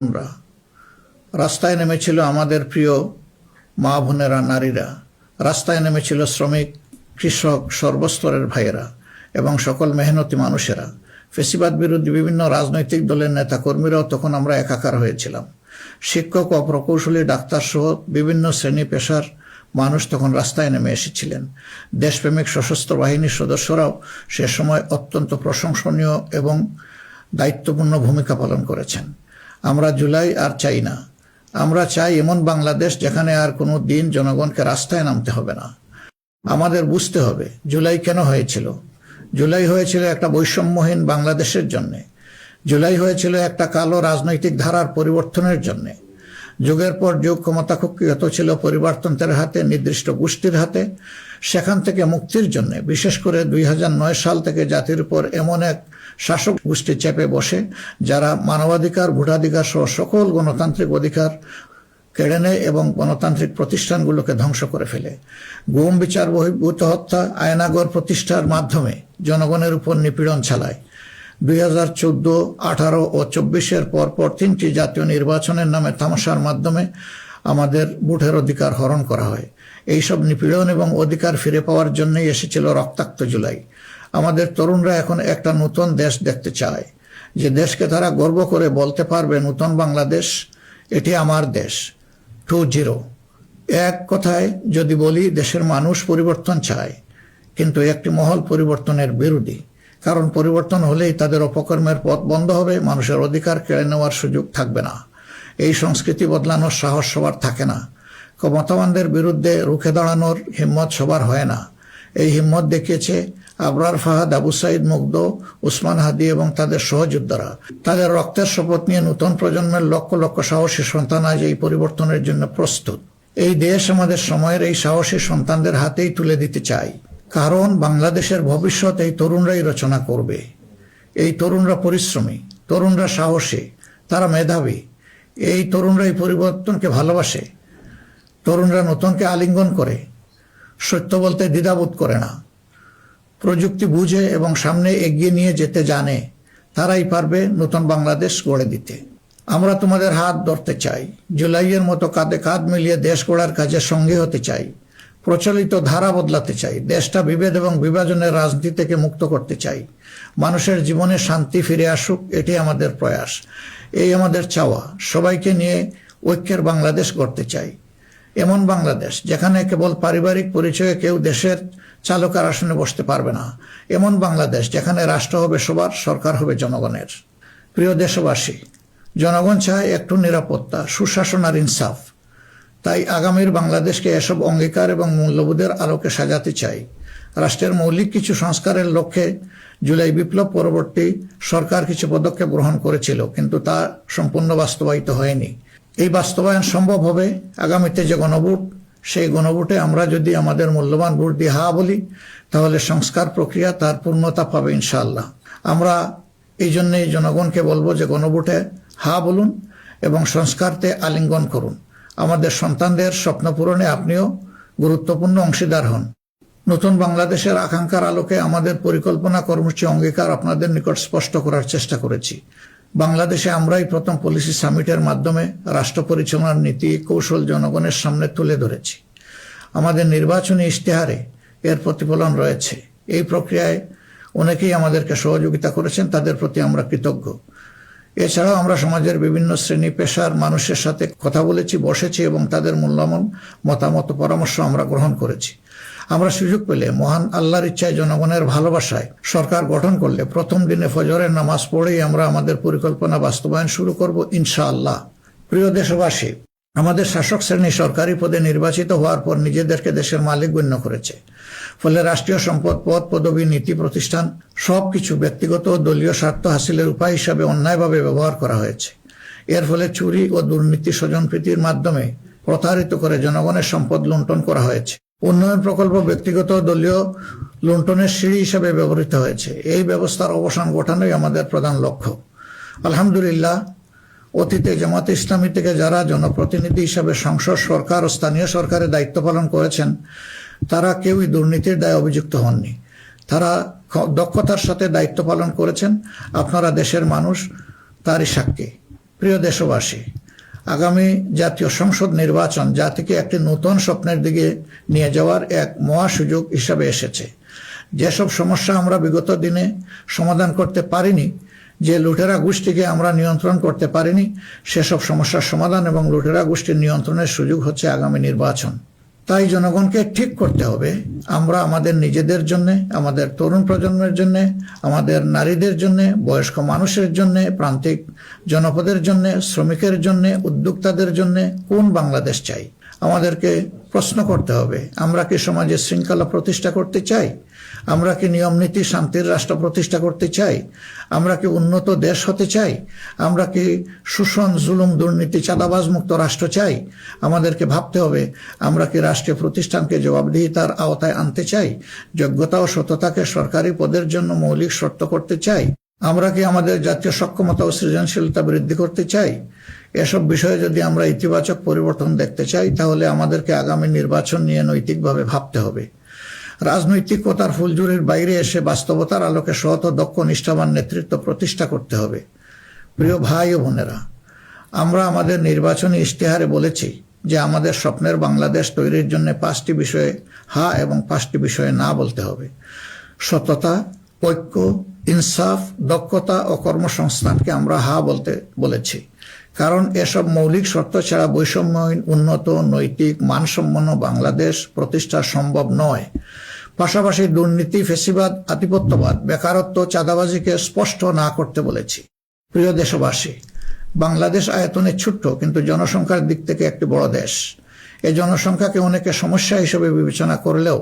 আমরা রাস্তায় নেমেছিল আমাদের প্রিয় মা বোনেরা, নারীরা। রাস্তায় নেমেছিল শ্রমিক, কৃষক, সর্বস্তরের ভাইয়েরা এবং সকল মেহনতি মানুষেরা। ফেসিবাদ বিরোধী বিভিন্ন রাজনৈতিক দলের নেতাকর্মীরাও তখন আমরা একাকার হয়েছিলাম। শিক্ষক ও প্রকৌশলী, ডাক্তার সহ বিভিন্ন শ্রেণী পেশার মানুষ তখন রাস্তায় নেমে এসেছিলেন। দেশপ্রেমিক সশস্ত্র বাহিনীর সদস্যরাও সে সময় অত্যন্ত প্রশংসনীয় এবং দায়িত্বপূর্ণ ভূমিকা পালন করেছেন। আমরা জুলাই আর চাই না। আমরা চাই এমন বাংলাদেশ যেখানে আর কোনো দিন জনগণকে রাস্তায় নামতে হবে না। আমাদের বুঝতে হবে জুলাই কেন হয়েছিল। জুলাই হয়েছিল একটা বৈষম্যহীন বাংলাদেশের জন্য। জুলাই হয়েছিল একটা কালো রাজনৈতিক ধারার পরিবর্তনের জন্য। যুগের পর যুগ ক্ষমতা কুক্ষিগত ছিল পরিবারতন্ত্রের হাতে, নির্দিষ্ট গোষ্ঠীর হাতে। সেখান থেকে মুক্তির জন্য বিশেষ করে 2009 সাল থেকে জাতির উপর এমন এক শাসক গোষ্ঠী চেপে বসে যারা মানবাধিকার, ভোটাধিকার সহ সকল গণতান্ত্রিক অধিকার কেড়ে নেয় এবং গণতান্ত্রিক প্রতিষ্ঠানগুলোকে ধ্বংস করে ফেলে। গুম, বিচার বহির্ভূত হত্যা, আয়নাগর প্রতিষ্ঠার মাধ্যমে জনগণের উপর নিপীড়ন চালায়। 2014, 18 ও 24-এর পরপর 3টি জাতীয় নির্বাচনের নামে তামাশার মাধ্যমে আমাদের ভোটের অধিকার হরণ করা হয়। এইসব নিপীড়ন এবং অধিকার ফিরে পাওয়ার জন্যই এসেছিল রক্তাক্ত জুলাই। আমাদের তরুণরা এখন একটা নতুন দেশ দেখতে চায়, যে দেশকে তারা গর্ব করে বলতে পারবে নতুন বাংলাদেশ, এটি আমার দেশ 2.0। এক কথায় যদি বলি, দেশের মানুষ পরিবর্তন চায়, কিন্তু একটি মহল পরিবর্তনের বিরোধী। কারণ পরিবর্তন হলেই তাদের অপকর্মের পথ বন্ধ হবে, মানুষের অধিকার কেড়ে নেওয়ার সুযোগ থাকবে না। এই সংস্কৃতি বদলানোর সাহস সবার থাকে না। ক্ষমতাবানদের বিরুদ্ধে রুখে দাঁড়ানোর হিম্মত সবার হয় না। এই হিম্মত দেখিয়েছে আবরার ফাহাদ, আবু সাইদ মুগ্ধ, উসমান হাদি এবং তাদের সহযোদ্ধারা। তাদের রক্তের শপথ নিয়ে নতুন প্রজন্মের লক্ষ লক্ষ সাহসী সন্তান আজ এই পরিবর্তনের জন্য প্রস্তুত। এই দেশ আমাদের সময়ের এই সাহসী সন্তানদের হাতেই তুলে দিতে চাই। কারণ বাংলাদেশের ভবিষ্যৎ এই তরুণরাই রচনা করবে। এই তরুণরা পরিশ্রমী, তরুণরা সাহসী, তারা মেধাবী। এই তরুণরাই পরিবর্তনকে ভালোবাসে। তরুণরা নতুনকে আলিঙ্গন করে, সত্য বলতে দ্বিধাবোধ করে না, প্রযুক্তি বুঝে এবং সামনে এগিয়ে নিয়ে যেতে জানে। তারাই পারবে নতুন বাংলাদেশ গড়ে দিতে। আমরা তোমাদের হাত ধরতে চাই। জুলাইয়ের মতো কাঁধে কাঁধ মিলিয়ে দেশ গড়ার কাজে সঙ্গী হতে চাই। প্রচলিত ধারা বদলাতে চাই। দেশটা বিভেদ এবং বিভাজনের রাজনীতি থেকে মুক্ত করতে চাই। মানুষের জীবনে শান্তি ফিরে আসুক, এটি আমাদের প্রয়াস, এই আমাদের চাওয়া। সবাইকে নিয়ে ঐক্যের বাংলাদেশ গড়তে চাই। এমন বাংলাদেশ যেখানে কেবল পারিবারিক পরিচয়ে কেউ দেশের চালকের আসনে বসতে পারবে না। এমন বাংলাদেশ যেখানে রাষ্ট্র হবে সবার, সরকার হবে জনগণের। প্রিয় দেশবাসী, জনগণ চায় একটু নিরাপত্তা, সুশাসন আর ইনসাফ। তাই আগামীর বাংলাদেশকে এসব অঙ্গীকার এবং মূল্যবোধের আলোকে সাজাতে চাই। রাষ্ট্রের মৌলিক কিছু সংস্কারের লক্ষ্যে জুলাই বিপ্লব পরবর্তী সরকার কিছু পদক্ষেপ গ্রহণ করেছিল, কিন্তু তা সম্পূর্ণ বাস্তবায়িত হয়নি। এই বাস্তবায়ন সম্ভব হবে আগামীতে যে গণভোট, সেই গণভোটে আমরা যদি আমাদের মূল্যবান ভোট দিয়ে হা বলি, তাহলে সংস্কার প্রক্রিয়া তার পূর্ণতা পাবে ইনশাআল্লাহ। আমরা এই জন্যই জনগণকে বলবো যে গণভোটে হা বলুন এবং সংস্কারতে আলিঙ্গন করুন। আমাদের সন্তানদের স্বপ্ন পূরণে আপনিও গুরুত্বপূর্ণ অংশীদার হন। নতুন বাংলাদেশের আকাঙ্ক্ষার আলোকে আমাদের পরিকল্পনা, কর্মসূচি, অঙ্গীকার আপনাদের নিকট স্পষ্ট করার চেষ্টা করেছি। বাংলাদেশে আমরাই প্রথম পলিসি সামিটের মাধ্যমে রাষ্ট্র পরিচালনার নীতি কৌশল জনগণের সামনে তুলে ধরেছি। আমাদের নির্বাচনী ইশতেহারে এর প্রতিফলন রয়েছে। এই প্রক্রিয়ায় অনেকেই আমাদেরকে সহযোগিতা করেছেন, তাদের প্রতি আমরা কৃতজ্ঞ। এছাড়াও আমরা সমাজের বিভিন্ন শ্রেণী পেশার মানুষের সাথে কথা বলেছি, বসেছি এবং তাদের মূল্যবান মতামত, পরামর্শ আমরা গ্রহণ করেছি। আমরা সুযোগ পেলে, মহান আল্লাহর ইচ্ছায়, জনগণের ভালোবাসায় সরকার গঠন করলে প্রথম দিনে ফজরের নামাজ পড়েই আমরা আমাদের পরিকল্পনা বাস্তবায়ন শুরু করব ইনশাআল্লাহ। প্রিয় দেশবাসী, আমাদের শাসক শ্রেণী সরকারি পদে নির্বাচিত হওয়ার পর নিজেদেরকে দেশের মালিক গণ্য করেছে। ফলে রাষ্ট্রীয় সম্পদ, পদ, পদবি, নীতি, প্রতিষ্ঠান সবকিছু ব্যক্তিগত ও দলীয় স্বার্থ হাসিলের উপায় হিসাবে অন্যায়ভাবে ব্যবহার করা হয়েছে। এর ফলে চুরি ও দুর্নীতি, স্বজনপ্রীতির মাধ্যমে প্রতারিত করে জনগণের সম্পদ লুণ্ঠন করা হয়েছে। উন্নয়ন প্রকল্প ব্যক্তিগত ও দলীয় লুণ্ঠনের সিঁড়ি হিসাবে ব্যবহৃত হয়েছে। এই ব্যবস্থার অবসান ঘটানোই আমাদের প্রধান লক্ষ্য। আলহামদুলিল্লাহ, অতীতে জামাতে ইসলামী থেকে যারা জনপ্রতিনিধি হিসাবে সংসদ, সরকার ও স্থানীয় সরকারের দায়িত্ব পালন করেছেন, তারা কেউই দুর্নীতির দায়ে অভিযুক্ত হননি। তারা দক্ষতার সাথে দায়িত্ব পালন করেছেন। আপনারা দেশের মানুষ তারই সাক্ষী। প্রিয় দেশবাসী, আগামী জাতীয় সংসদ নির্বাচন জাতিকে একটি নতুন স্বপ্নের দিকে নিয়ে যাওয়ার এক মহা সুযোগ হিসাবে এসেছে। যেসব সমস্যা আমরা বিগত দিনে সমাধান করতে পারিনি, যে লুটেরা গোষ্ঠীকে আমরা নিয়ন্ত্রণ করতে পারিনি, সেসব সমস্যার সমাধান এবং লুটেরা গোষ্ঠীর নিয়ন্ত্রণের সুযোগ হচ্ছে আগামী নির্বাচন। তাই জনগণকে ঠিক করতে হবে আমরা আমাদের নিজেদের জন্য, আমাদের তরুণ প্রজন্মের জন্য, আমাদের নারীদের জন্য, বয়স্ক মানুষের জন্য, প্রান্তিক জনপদের জন্য, শ্রমিকের জন্য, উদ্যোক্তাদের জন্য কোন বাংলাদেশ চাই। আমাদেরকে প্রশ্ন করতে হবে, আমরা কি সমাজে শৃঙ্খলা প্রতিষ্ঠা করতে চাই? আমরা কি নিয়ম নীতি শান্তির রাষ্ট্র প্রতিষ্ঠা করতে চাই? আমরা কি উন্নত দেশ হতে চাই? আমরা কি শোষণ, জুলুম, দুর্নীতি, চাঁদাবাজ মুক্ত রাষ্ট্র চাই? আমাদেরকে ভাবতে হবে, আমরা কি রাষ্ট্রীয় প্রতিষ্ঠানকে জবাবদিহিতার আওতায় আনতে চাই? যোগ্যতা ও সততাকে সরকারি পদের জন্য মৌলিক শর্ত করতে চাই? আমরা কি আমাদের জাতীয় সক্ষমতা ও সৃজনশীলতা বৃদ্ধি করতে চাই? এসব বিষয়ে যদি আমরা ইতিবাচক পরিবর্তন দেখতে চাই, তাহলে আমাদেরকে আগামী নির্বাচন নিয়ে নৈতিকভাবে ভাবতে হবে। রাজনৈতিকতার ফুলঝুরির বাইরে এসে বাস্তবতার আলোকে সৎ ও দক্ষ নিষ্ঠাবান নেতৃত্ব প্রতিষ্ঠা করতে হবে। প্রিয় ভাই ও বোনেরা, আমরা আমাদের নির্বাচনী ইশতেহারে বলেছি যে আমাদের স্বপ্নের বাংলাদেশ তৈরির জন্য 5টি বিষয়ে হা এবং 5টি বিষয়ে না বলতে হবে। সততা, ঐক্য, ইনসাফ, দক্ষতা ও কর্মসংস্থানকে আমরা হা বলতে বলেছি, কারণ এসব মৌলিক শর্ত ছাড়া বৈষম্যহীন, উন্নত, নৈতিক, মানসম্পন্ন বাংলাদেশ প্রতিষ্ঠা সম্ভব নয়। পাশাপাশি দুর্নীতি, ফ্যাসিবাদ, আধিপত্যবাদ, বেকারত্ব, চাঁদাবাজিকে স্পষ্ট না করতে বলেছি। প্রিয় দেশবাসী, বাংলাদেশ আয়তনে ছোট্ট কিন্তু জনসংখ্যার দিক থেকে একটি বড় দেশ। এই জনসংখ্যাকে অনেকে সমস্যা হিসেবে বিবেচনা করলেও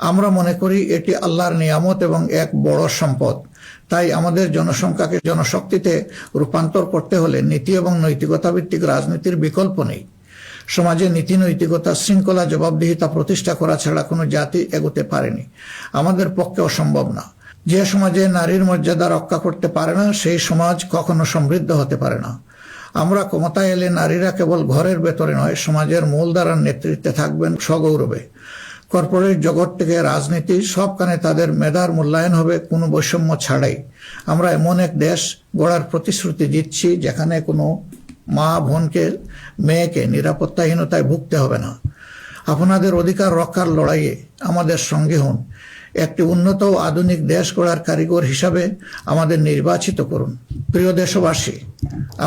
আমরা মনে করি এটি আল্লাহর নিয়ামত এবং এক বড় সম্পদ। তাই আমাদের জনসংখ্যাকে জনশক্তিতে রূপান্তর করতে হলে নীতি এবং নৈতিকতা ভিত্তিক রাজনীতির বিকল্প নেই। সমাজে নীতি, নৈতিকতা, শৃঙ্খলা, জবাবদিহিতা প্রতিষ্ঠা করা ছাড়া কোনো জাতি এগোতে পারেনি, আমাদের পক্ষে অসম্ভব না। যে সমাজে নারীর মর্যাদা রক্ষা করতে পারে না, সেই সমাজ কখনো সমৃদ্ধ হতে পারে না। আমরা ক্ষমতায় এলে নারীরা কেবল ঘরের ভেতরে নয়, সমাজের মূলধারার নেতৃত্বে থাকবেন সগৌরবে। কর্পোরেট জগৎ থেকে রাজনীতি সবখানে তাদের মেধার মূল্যায়ন হবে কোনো বৈষম্য ছাড়াই। আমরা এমন এক দেশ গড়ার প্রতিশ্রুতি দিচ্ছি যেখানে কোনো মা, বোনকে, মেয়েকে নিরাপত্তাহীনতায় ভুগতে হবে না। আপনাদের অধিকার রক্ষার লড়াইয়ে আমাদের সঙ্গে হন। একটি উন্নত ও আধুনিক দেশ গড়ার কারিগর হিসাবে আমাদের নির্বাচিত করুন। প্রিয় দেশবাসী,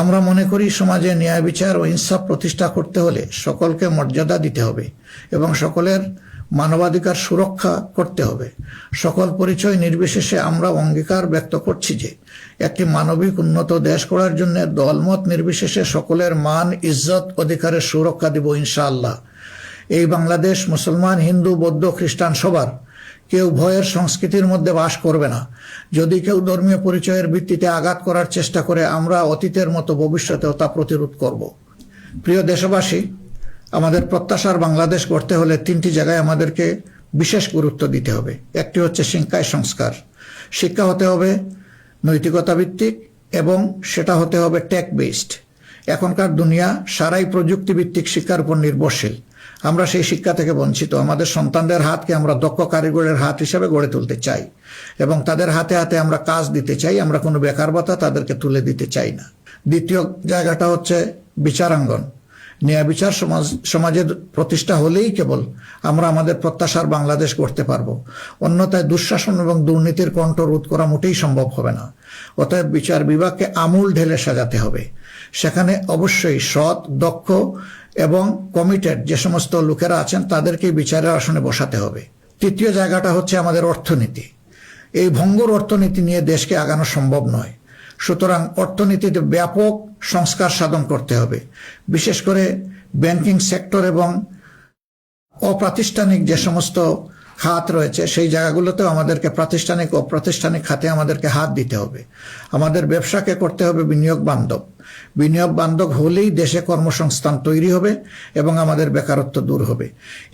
আমরা মনে করি সমাজে ন্যায় বিচার ও ইনসাফ প্রতিষ্ঠা করতে হলে সকলকে মর্যাদা দিতে হবে এবং সকলের মানবাধিকার সুরক্ষা করতে হবে। সকল পরিচয় নির্বিশেষে আমরা অঙ্গীকার ব্যক্ত করছি যে একটি মানবিক উন্নত দেশ গড়ার জন্য দলমত নির্বিশেষে সকলের মান, ইজ্জত, অধিকারের সুরক্ষা দিব ইনশাআল্লাহ। এই বাংলাদেশ মুসলমান, হিন্দু, বৌদ্ধ, খ্রিস্টান সবার। কেউ ভয়ের সংস্কৃতির মধ্যে বাস করবে না। যদি কেউ ধর্মীয় পরিচয়ের ভিত্তিতে আঘাত করার চেষ্টা করে, আমরা অতীতের মতো ভবিষ্যতেও তা প্রতিরোধ করব। প্রিয় দেশবাসী, আমাদের প্রত্যাশার বাংলাদেশ গড়তে হলে 3টি জায়গায় আমাদেরকে বিশেষ গুরুত্ব দিতে হবে। একটি হচ্ছে শিক্ষায় সংস্কার। শিক্ষা হতে হবে নৈতিকতা ভিত্তিক এবং সেটা হতে হবে টেক বেসড। এখনকার দুনিয়া সারাই প্রযুক্তি ভিত্তিক শিক্ষার উপর নির্ভরশীল। আমরা সেই শিক্ষা থেকে বঞ্চিত। আমাদের সন্তানদের হাতকে আমরা দক্ষ কারিগরের হাত হিসেবে গড়ে তুলতে চাই এবং তাদের হাতে হাতে আমরা কাজ দিতে চাই। আমরা কোনো বেকার ভাতা তাদেরকে তুলে দিতে চাই না। দ্বিতীয় জায়গাটা হচ্ছে বিচারাঙ্গন। ন্যায় বিচার সমাজে প্রতিষ্ঠা হলেই কেবল আমরা আমাদের প্রত্যাশার বাংলাদেশ গড়তে পারবো। অন্যথায় দুঃশাসন এবং দুর্নীতির কণ্ঠ রোধ করা মোটেই সম্ভব হবে না। অতএব বিচার বিভাগকে আমূল ঢেলে সাজাতে হবে। সেখানে অবশ্যই সৎ, দক্ষ এবং কমিটেড যে সমস্ত লোকেরা আছেন তাদেরকে বিচারের আসনে বসাতে হবে। তৃতীয় জায়গাটা হচ্ছে আমাদের অর্থনীতি। এই ভঙ্গুর অর্থনীতি নিয়ে দেশকে আগানো সম্ভব নয়। সুতরাং অর্থনীতিতে ব্যাপক সংস্কার সাধন করতে হবে। বিশেষ করে ব্যাংকিং সেক্টর এবং অপ্রাতিষ্ঠানিক যে সমস্ত খাত রয়েছে সেই জায়গাগুলোতেও আমাদেরকে প্রাতিষ্ঠানিক ও অপ্রাতিষ্ঠানিক খাতে আমাদেরকে হাত দিতে হবে। আমাদের ব্যবসাকে করতে হবে বিনিয়োগ বান্ধব। বিনিয়োগ বান্ধব হলেই দেশে কর্মসংস্থান তৈরি হবে এবং আমাদের বেকারত্ব দূর হবে।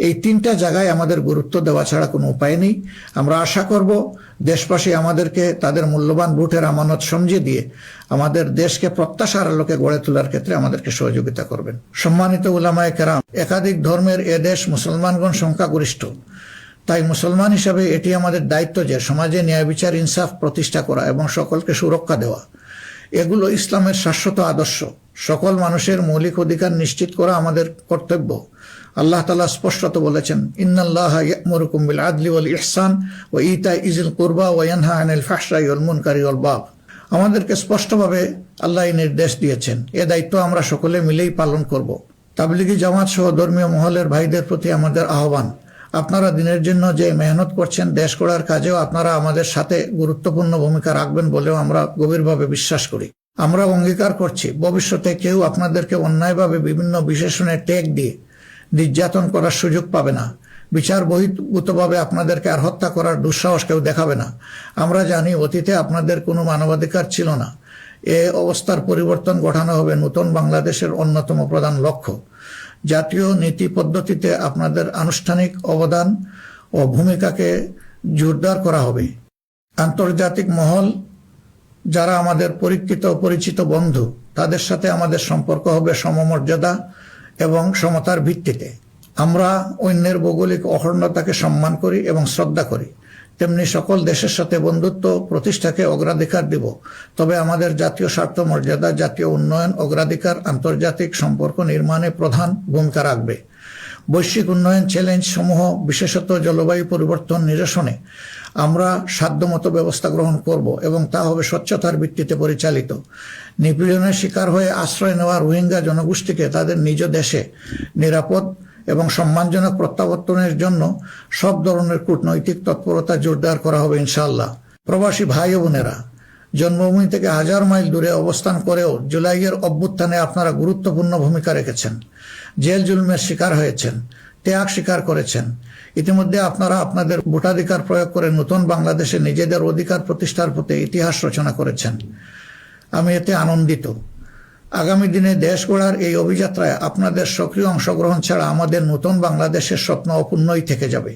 এই 3টা জায়গায় আমাদের গুরুত্ব দেওয়া ছাড়া কোনো উপায় নেই। আমরা আশা করব দেশবাসী আমাদেরকে তাদের মূল্যবান ভোটের আমানত সমঝে দিয়ে আমাদের দেশকে প্রত্যাশার আলোকে গড়ে তোলার ক্ষেত্রে আমাদেরকে সহযোগিতা করবেন। সম্মানিত উলামায়ে কেরাম, একাধিক ধর্মের এ দেশ মুসলমানগণ সংখ্যাগরিষ্ঠ। তাই মুসলমান হিসাবে এটি আমাদের দায়িত্ব যে সমাজে ন্যায় বিচার, ইনসাফ প্রতিষ্ঠা করা এবং সকলকে সুরক্ষা দেওয়া। এগুলো ইসলামের শাশ্বত আদর্শ। সকল মানুষের মৌলিক অধিকার নিশ্চিত করা আমাদের কর্তব্য। আল্লাহ তাআলা স্পষ্টত বলেছেন, ইন্নাল্লাহা ইয়া'মুরুকুম বিল আদলি ওয়াল ইহসান ওয়া ইতা'i যিল কুরবা ওয়া ইয়ানহা আনিল ফাহশাই ওয়াল মুনকারি ওয়াল বাগয়। আমাদেরকে স্পষ্টভাবে আল্লাহ এই নির্দেশ দিয়েছেন। এ দায়িত্ব আমরা সকলে মিলেই পালন করব। তাবলিগি জামাত সহ ধর্মীয় মহলের ভাইদের প্রতি আমাদের আহ্বান, আপনারা দিনের জন্য যে মেহনত করছেন, দেশ গড়ার কাজেও আপনারা আমাদের সাথে গুরুত্বপূর্ণ ভূমিকা রাখবেন বলেও আমরা গভীরভাবে বিশ্বাস করি। আমরা অঙ্গীকার করছি, ভবিষ্যতে কেউ আপনাদেরকে অন্যায়ভাবে বিভিন্ন বিশেষণে ট্যাগ দিয়ে নির্যাতন করার সুযোগ পাবে না। বিচার বহির্ভূতভাবে আপনাদেরকে আর হত্যা করার দুঃসাহস কেউ দেখাবে না। আমরা জানি অতীতে আপনাদের কোনো মানবাধিকার ছিল না। এ অবস্থার পরিবর্তন ঘটানো হবে নতুন বাংলাদেশের অন্যতম প্রধান লক্ষ্য। জাতীয় নীতি পদ্ধতিতে আপনাদের আনুষ্ঠানিক অবদান ও ভূমিকাকে জোরদার করা হবে। আন্তর্জাতিক মহল যারা আমাদের পরীক্ষিত পরিচিত বন্ধু, তাদের সাথে আমাদের সম্পর্ক হবে সমমর্যাদা এবং সমতার ভিত্তিতে। আমরা অন্যের ভৌগোলিক অখণ্ডতাকে সম্মান করি এবং শ্রদ্ধা করি, তেমনি সকল দেশের সাথে বন্ধুত্ব প্রতিষ্ঠাকে অগ্রাধিকার দিব। তবে আমাদের জাতীয় স্বার্থ মর্যাদা, জাতীয় উন্নয়ন অগ্রাধিকার আন্তর্জাতিক সম্পর্ক নির্মাণে প্রধান ভূমিকা রাখবে। বৈশ্বিক উন্নয়ন চ্যালেঞ্জ সমূহ, বিশেষত জলবায়ু পরিবর্তন নিরসনে আমরা সাধ্যমতো ব্যবস্থা গ্রহণ করব এবং তা হবে স্বচ্ছতার ভিত্তিতে পরিচালিত। নিপীড়নের শিকার হয়ে আশ্রয় নেওয়া রোহিঙ্গা জনগোষ্ঠীকে তাদের নিজ দেশে নিরাপদ এবং সম্মানজনক প্রত্যাবর্তনের জন্য সব ধরনের কূটনৈতিক তৎপরতা জোরদার করা হবে ইনশাআল্লাহ। প্রবাসী ভাই ও বোনেরা, জন্মভূমি থেকে 1000 মাইল দূরে অবস্থান করেও জুলাইয়ের অভ্যুত্থানে আপনারা গুরুত্বপূর্ণ ভূমিকা রেখেছেন, জেল জুলুমের শিকার হয়েছেন, ত্যাগ স্বীকার করেছেন। ইতিমধ্যে আপনারা আপনাদের ভোটাধিকার প্রয়োগ করে নতুন বাংলাদেশে নিজেদের অধিকার প্রতিষ্ঠার পথে ইতিহাস রচনা করেছেন। আমি এতে আনন্দিত। আগামী দিনে দেশ গড়ার এই অভিযাত্রায় আপনাদের সক্রিয় অংশগ্রহণ ছাড়া আমাদের নতুন বাংলাদেশের স্বপ্ন অপূর্ণই থেকে যাবে।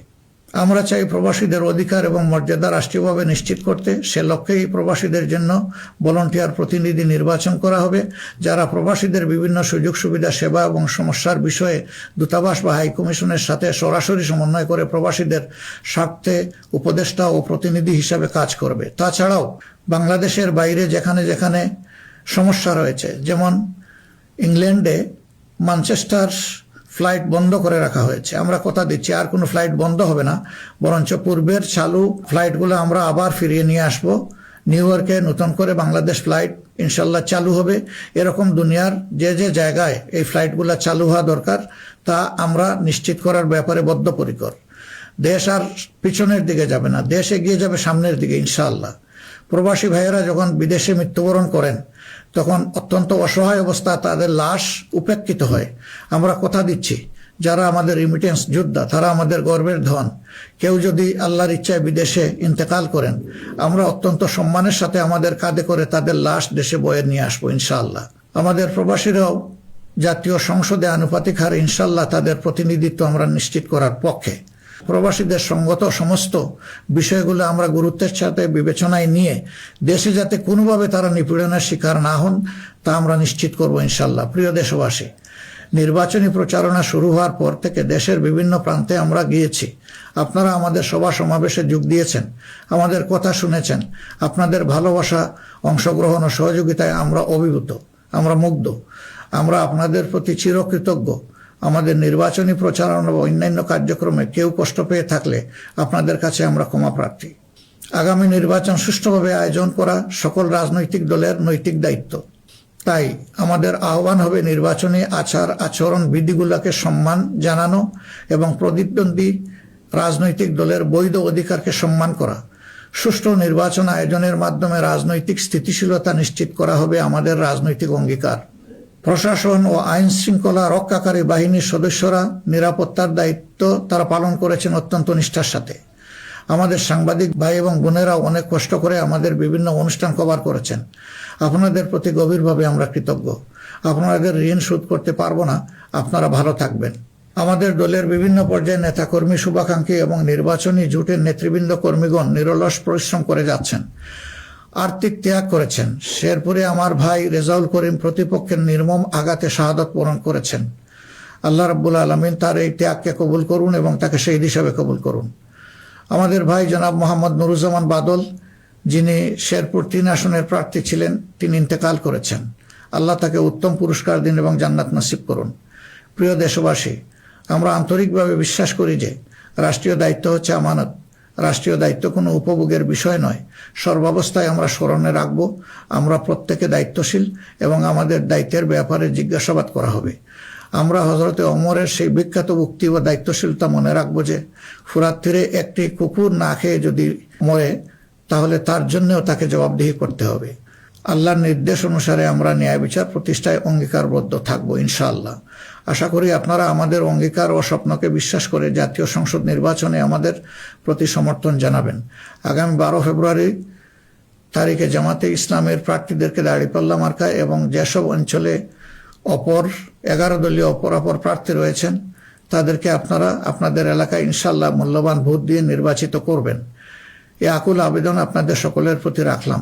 আমরা চাই প্রবাসীদের অধিকার এবং মর্যাদা রাষ্ট্রীয়ভাবে নিশ্চিত করতে। সে লক্ষ্যেই প্রবাসীদের জন্য ভলান্টিয়ার প্রতিনিধি নির্বাচন করা হবে, যারা প্রবাসীদের বিভিন্ন সুযোগ সুবিধা, সেবা এবং সমস্যার বিষয়ে দূতাবাস বা হাইকমিশনের সাথে সরাসরি সমন্বয় করে প্রবাসীদের স্বার্থে উপদেষ্টা ও প্রতিনিধি হিসাবে কাজ করবে। তাছাড়াও বাংলাদেশের বাইরে যেখানে যেখানে সমস্যা রয়েছে, যেমন ইংল্যান্ডে ম্যানচেস্টার ফ্লাইট বন্ধ করে রাখা হয়েছে, আমরা কথা দিচ্ছি আর কোনো ফ্লাইট বন্ধ হবে না, বরঞ্চ পূর্বের চালু ফ্লাইটগুলো আমরা আবার ফিরিয়ে নিয়ে আসব। নিউ ইয়র্কে নতুন করে বাংলাদেশ ফ্লাইট ইনশাল্লাহ চালু হবে। এরকম দুনিয়ার যে যে জায়গায় এই ফ্লাইটগুলো চালু হওয়া দরকার তা আমরা নিশ্চিত করার ব্যাপারে বদ্ধপরিকর। দেশ আর পিছনের দিকে যাবে না, দেশ এগিয়ে যাবে সামনের দিকে ইনশাআল্লাহ। প্রবাসী ভাইয়েরা যখন বিদেশে মৃত্যুবরণ করেন তখন অত্যন্ত অসহায় অবস্থা, তাদের লাশ উপেক্ষিত হয়। আমরা কথা দিচ্ছি, যারা আমাদের রিমিটেন্স যোদ্ধা তারা আমাদের গর্বের ধন। কেউ যদি আল্লাহর ইচ্ছায় বিদেশে ইন্তেকাল করেন, আমরা অত্যন্ত সম্মানের সাথে আমাদের কাঁধে করে তাদের লাশ দেশে বয়ে নিয়ে আসবো ইনশাআল্লাহ। আমাদের প্রবাসীরাও জাতীয় সংসদে আনুপাতিক হারে ইনশাআল্লাহ তাদের প্রতিনিধিত্ব আমরা নিশ্চিত করার পক্ষে। প্রবাসীদের সঙ্গত সমস্ত বিষয়গুলো আমরা গুরুত্বের সাথে বিবেচনায় নিয়ে দেশে যাতে কোনোভাবে তারা নিপীড়নের শিকার না হন তা আমরা নিশ্চিত করব ইনশাআল্লাহ। প্রিয় দেশবাসী, নির্বাচনী প্রচারণা শুরু হওয়ার পর থেকে দেশের বিভিন্ন প্রান্তে আমরা গিয়েছি। আপনারা আমাদের সভা সমাবেশে যোগ দিয়েছেন, আমাদের কথা শুনেছেন। আপনাদের ভালোবাসা, অংশগ্রহণ ও সহযোগিতায় আমরা অভিভূত, আমরা মুগ্ধ। আমরা আপনাদের প্রতি চিরকৃতজ্ঞ। আমাদের নির্বাচনী প্রচারণা বা অন্যান্য কার্যক্রমে কেউ কষ্ট পেয়ে থাকলে আপনাদের কাছে আমরা ক্ষমা প্রার্থী। আগামী নির্বাচন সুষ্ঠুভাবে আয়োজন করা সকল রাজনৈতিক দলের নৈতিক দায়িত্ব। তাই আমাদের আহ্বান হবে নির্বাচনী আচার আচরণ বিধিগুলোকে সম্মান জানানো এবং প্রতিদ্বন্দ্বী রাজনৈতিক দলের বৈধ অধিকারকে সম্মান করা। সুষ্ঠু নির্বাচন আয়োজনের মাধ্যমে রাজনৈতিক স্থিতিশীলতা নিশ্চিত করা হবে আমাদের রাজনৈতিক অঙ্গীকার। প্রশাসন ও আইন শৃঙ্খলা রক্ষাকারী বাহিনীর সদস্যরা নিরাপত্তার দায়িত্ব তারা পালন করেছেন অত্যন্ত নিষ্ঠার সাথে। আমাদের সাংবাদিক ভাই এবং বোনেরা অনেক কষ্ট করে আমাদের বিভিন্ন অনুষ্ঠান কভার করেছেন। আপনাদের প্রতি গভীরভাবে আমরা কৃতজ্ঞ। আপনাদের ঋণ শোধ করতে পারবো না, আপনারা ভালো থাকবেন। আমাদের দলের বিভিন্ন পর্যায়ে নেতাকর্মী, শুভাকাঙ্ক্ষী এবং নির্বাচনী জোটের নেতৃবৃন্দ কর্মীগণ নিরলস পরিশ্রম করে যাচ্ছেন, আর্থিক ত্যাগ করেছেন। শেরপুরে আমার ভাই রেজাউল করিম প্রতিপক্ষের নির্মম আঘাতে শাহাদত বরণ করেছেন। আল্লাহ রাব্বুল আলামিন তার এই ত্যাগকে কবুল করুন এবং তাকে শহীদ হিসাবে কবুল করুন। আমাদের ভাই জনাব মোহাম্মদ নুরুজ্জামান বাদল, যিনি শেরপুর 3 আসনের প্রার্থী ছিলেন, তিনি ইন্তেকাল করেছেন। আল্লাহ তাকে উত্তম পুরস্কার দিন এবং জান্নাত নসিব করুন। প্রিয় দেশবাসী, আমরা আন্তরিকভাবে বিশ্বাস করি যে রাষ্ট্রীয় দায়িত্ব হচ্ছে আমানত। রাষ্ট্রীয় দায়িত্ব কোনো উপভোগের বিষয় নয়। সর্বাবস্থায় আমরা স্মরণে রাখব আমরা প্রত্যেকে দায়িত্বশীল এবং আমাদের দায়িত্বের ব্যাপারে জিজ্ঞাসাবাদ করা হবে। আমরা হযরতে ওমরের সেই বিখ্যাত উক্তি ও দায়িত্বশীলতা মনে রাখবো যে ফুরাত তীরে একটি কুকুর না খেয়ে যদি মরে তাহলে তার জন্যও তাকে জবাবদিহি করতে হবে। আল্লাহর নির্দেশ অনুসারে আমরা ন্যায় বিচার প্রতিষ্ঠায় অঙ্গীকারবদ্ধ থাকবো ইনশাআল্লাহ। আশা করি আপনারা আমাদের অঙ্গীকার ও স্বপ্নকে বিশ্বাস করে জাতীয় সংসদ নির্বাচনে আমাদের প্রতি সমর্থন জানাবেন। আগামী 12 ফেব্রুয়ারি তারিখে জামাতে ইসলামের প্রার্থীদেরকে দাঁড়িপাল্লা মার্কায় এবং যেসব অঞ্চলে 11 দলীয় অপরাপর প্রার্থী রয়েছেন তাদেরকে আপনারা আপনাদের এলাকায় ইনশাআল্লাহ মূল্যবান ভোট দিয়ে নির্বাচিত করবেন। এই আকুল আবেদন আপনাদের সকলের প্রতি রাখলাম।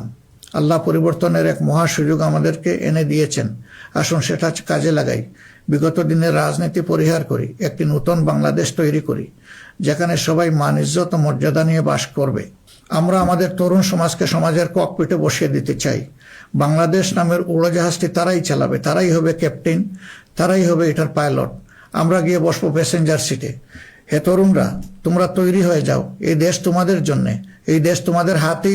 আল্লাহ পরিবর্তনের এক মহা সুযোগ আমাদেরকে এনে দিয়েছেন। আসুন সেটা কাজে লাগাই। বিগত দিনের রাজনীতি পরিহার করি, একটি নতুন বাংলাদেশ তৈরি করি যেখানে সবাই মান ইজ্জত ও মর্যাদা নিয়ে বাস করবে। আমরা আমাদের তরুণ সমাজকে সমাজের ককপিটে বসিয়ে দিতে চাই। বাংলাদেশ নামের উড়োজাহাজটি তারাই চালাবে, তারাই হবে ক্যাপ্টেন, তারাই হবে এটার পাইলট। আমরা গিয়ে বসবো প্যাসেঞ্জার সিটে। হে তরুণরা, তোমরা তৈরি হয়ে যাও। এই দেশ তোমাদের জন্যে, এই দেশ তোমাদের হাতেই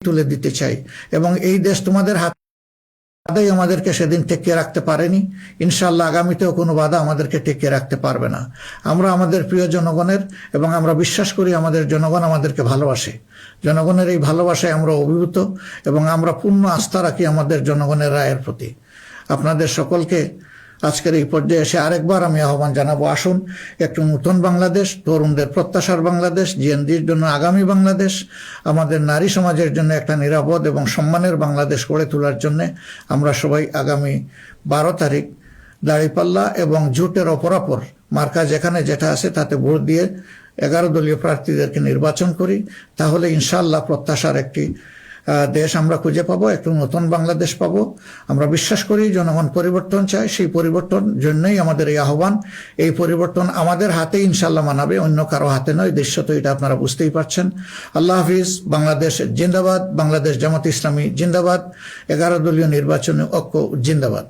তুলে দিতে চাই এবং এই দেশ তোমাদের হাতেই আমাদেরকে সেদিন টেকিয়ে রাখতে পারেনি। ইনশাআল্লাহ আগামীতেও কোনো বাধা আমাদেরকে টেকিয়ে রাখতে পারবে না। আমরা আমাদের প্রিয় জনগণের এবং আমরা বিশ্বাস করি আমাদের জনগণ আমাদেরকে ভালোবাসে। জনগণের এই ভালোবাসায় আমরা অভিভূত এবং আমরা পূর্ণ আস্থা রাখি আমাদের জনগণের রায়ের প্রতি। আপনাদের সকলকে আজকের এই পর্যায়ে এসে আরেকবার আমি আহ্বান জানাবো, আসুন একটু নতুন বাংলাদেশ, তরুণদের প্রত্যাশার বাংলাদেশ, জিএনডির জন্য আগামী বাংলাদেশ, আমাদের নারী সমাজের জন্য একটা নিরাপদ এবং সম্মানের বাংলাদেশ গড়ে তোলার জন্য আমরা সবাই আগামী 12 তারিখ দাঁড়িপাল্লা এবং জোটের অপরাপর মার্কা যেখানে যেটা আছে তাতে ভোট দিয়ে 11 দলীয় প্রার্থীদেরকে নির্বাচন করি। তাহলে ইনশাআল্লাহ প্রত্যাশার একটি দেশ আমরা খুঁজে পাবো, একটু নতুন বাংলাদেশ পাবো। আমরা বিশ্বাস করি জনগণ পরিবর্তন চায়, সেই পরিবর্তন জন্যই আমাদের এই আহ্বান। এই পরিবর্তন আমাদের হাতে ইনশাআল্লাহ মানাবে, অন্য কারো হাতে নয়। দৃশ্য তো এটা আপনারা বুঝতেই পারছেন। আল্লাহ হাফিজ। বাংলাদেশ জিন্দাবাদ। বাংলাদেশ জামাত ইসলামী জিন্দাবাদ। 11 দলীয় নির্বাচনী ঐক্য জিন্দাবাদ।